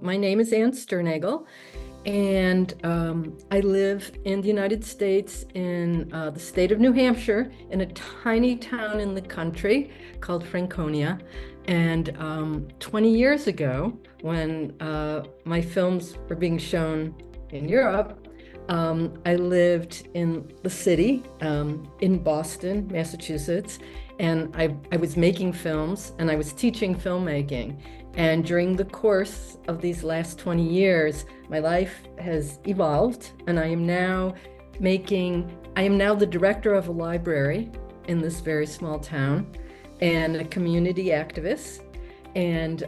My name is Ann Steuernagel, and I live in the United States in the state of New Hampshire, in a tiny town in the country called Franconia. And 20 years ago, when my films were being shown in Europe, I lived in the city, in Boston, Massachusetts, and I was making films and I was teaching filmmaking. And during the course of these last 20 years, my life has evolved, and I am now the director of a library in this very small town and a community activist. And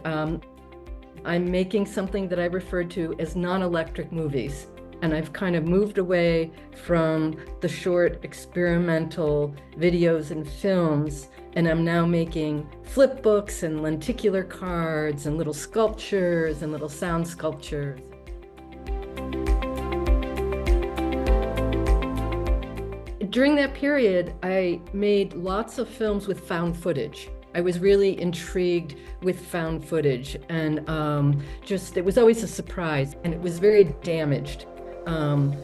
I'm making something that I refer to as non-electric movies. And I've kind of moved away from the short experimental videos and films, and I'm now making flip books and lenticular cards and little sculptures and little sound sculptures. During that period, I made lots of films with found footage. I was really intrigued with found footage, and it was always a surprise, and it was very damaged.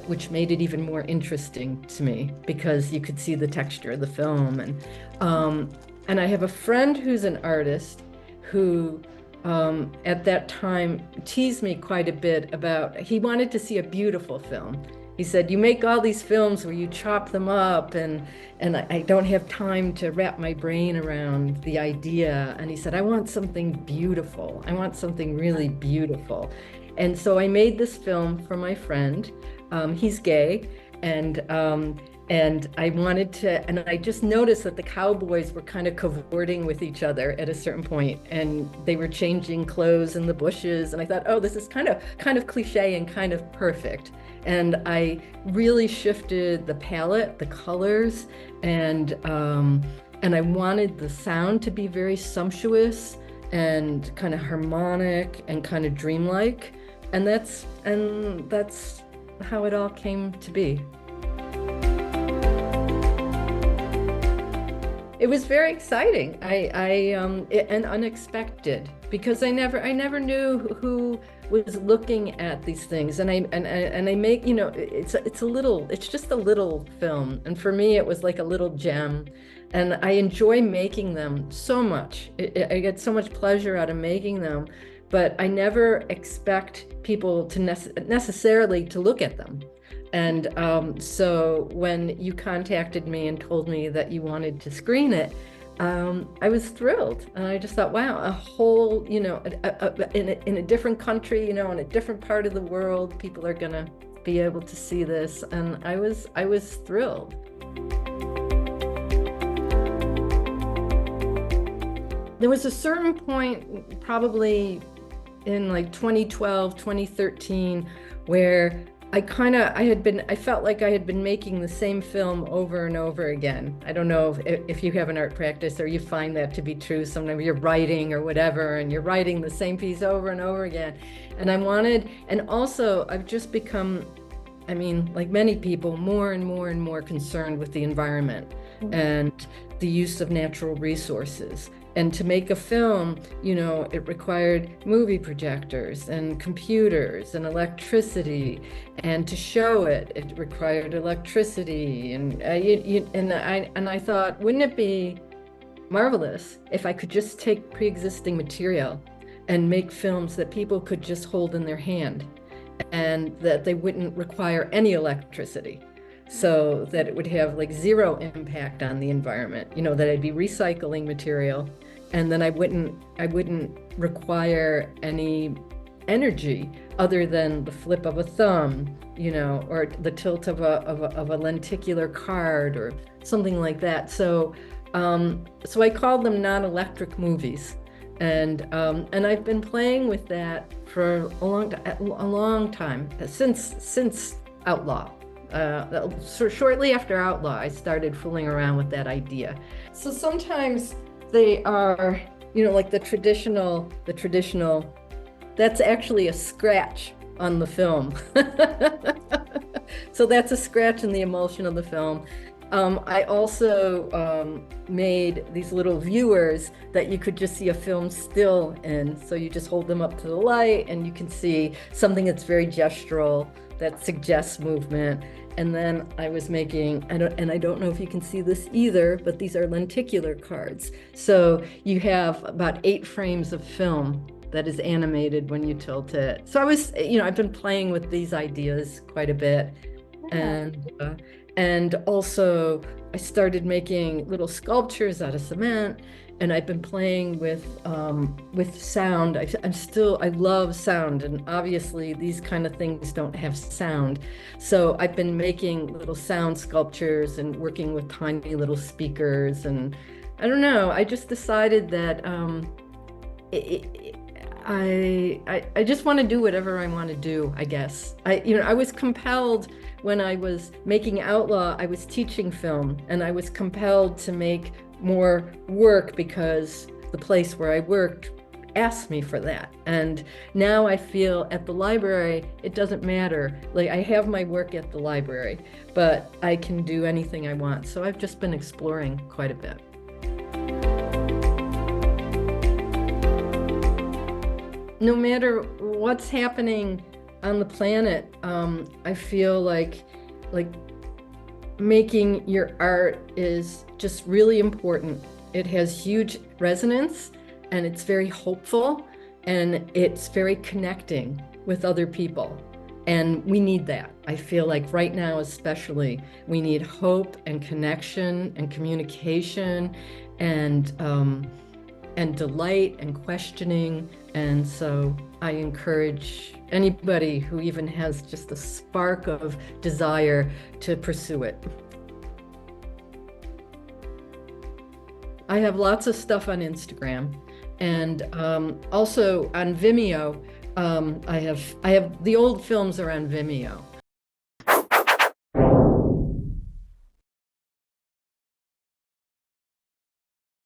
Which made it even more interesting to me because you could see the texture of the film. And I have a friend who's an artist who at that time teased me quite a bit about, he wanted to see a beautiful film. He said, "You make all these films where you chop them up, and I don't have time to wrap my brain around the idea." And he said, "I want something beautiful. I want something really beautiful." And so I made this film for my friend. He's gay, and I wanted to, and I just noticed that the cowboys were kind of cavorting with each other at a certain point, and they were changing clothes in the bushes. And I thought, oh, this is kind of cliche and kind of perfect. And I really shifted the palette, the colors, and I wanted the sound to be very sumptuous and kind of harmonic and kind of dreamlike. And that's how it all came to be. It was very exciting. And unexpected, because I never knew who was looking at these things. And I make, it's just a little film. And for me, it was like a little gem. And I enjoy making them so much. I get so much pleasure out of making them. But I never expect people to necessarily to look at them. And so when you contacted me and told me that you wanted to screen it, I was thrilled. And I just thought, wow, a whole, in a different country, in a different part of the world, people are gonna be able to see this. And I was thrilled. There was a certain point, probably in like 2012, 2013, where I felt like I had been making the same film over and over again. I don't know if you have an art practice or you find that to be true. Sometimes you're writing or whatever, and you're writing the same piece over and over again. And also I've just become, like many people, more and more and more concerned with the environment and the use of natural resources. And to make a film, it required movie projectors and computers and electricity. And to show it, it required electricity. And I thought, wouldn't it be marvelous if I could just take pre-existing material and make films that people could just hold in their hand, and that they wouldn't require any electricity, so that it would have like zero impact on the environment, that I'd be recycling material, and then I wouldn't require any energy other than the flip of a thumb, or the tilt of a lenticular card or something like that. So I called them non-electric movies. And I've been playing with that for a long time, since Outlaw. So shortly after Outlaw, I started fooling around with that idea. So sometimes they are, like the traditional, that's actually a scratch on the film. So that's a scratch in the emulsion of the film. I also made these little viewers that you could just see a film still in. So you just hold them up to the light and you can see something that's very gestural that suggests movement. And then I was making, and I don't know if you can see this either, but these are lenticular cards. So you have about 8 frames of film that is animated when you tilt it. So I was, I've been playing with these ideas quite a bit. Yeah. And also I started making little sculptures out of cement, and I've been playing with sound. I love sound, and obviously these kind of things don't have sound. So I've been making little sound sculptures and working with tiny little speakers. And I don't know, I just decided that it, I just want to do whatever I want to do, I guess. I was compelled when I was making Outlaw, I was teaching film, and I was compelled to make more work because the place where I worked asked me for that. And now I feel at the library, it doesn't matter. Like, I have my work at the library, but I can do anything I want. So I've just been exploring quite a bit. No matter what's happening on the planet, I feel like making your art is just really important. It has huge resonance, and it's very hopeful, and it's very connecting with other people. And we need that. I feel like right now, especially, we need hope and connection and communication and delight and questioning. And so I encourage anybody who even has just a spark of desire to pursue it. I have lots of stuff on Instagram, and also on Vimeo. I have the old films are on Vimeo.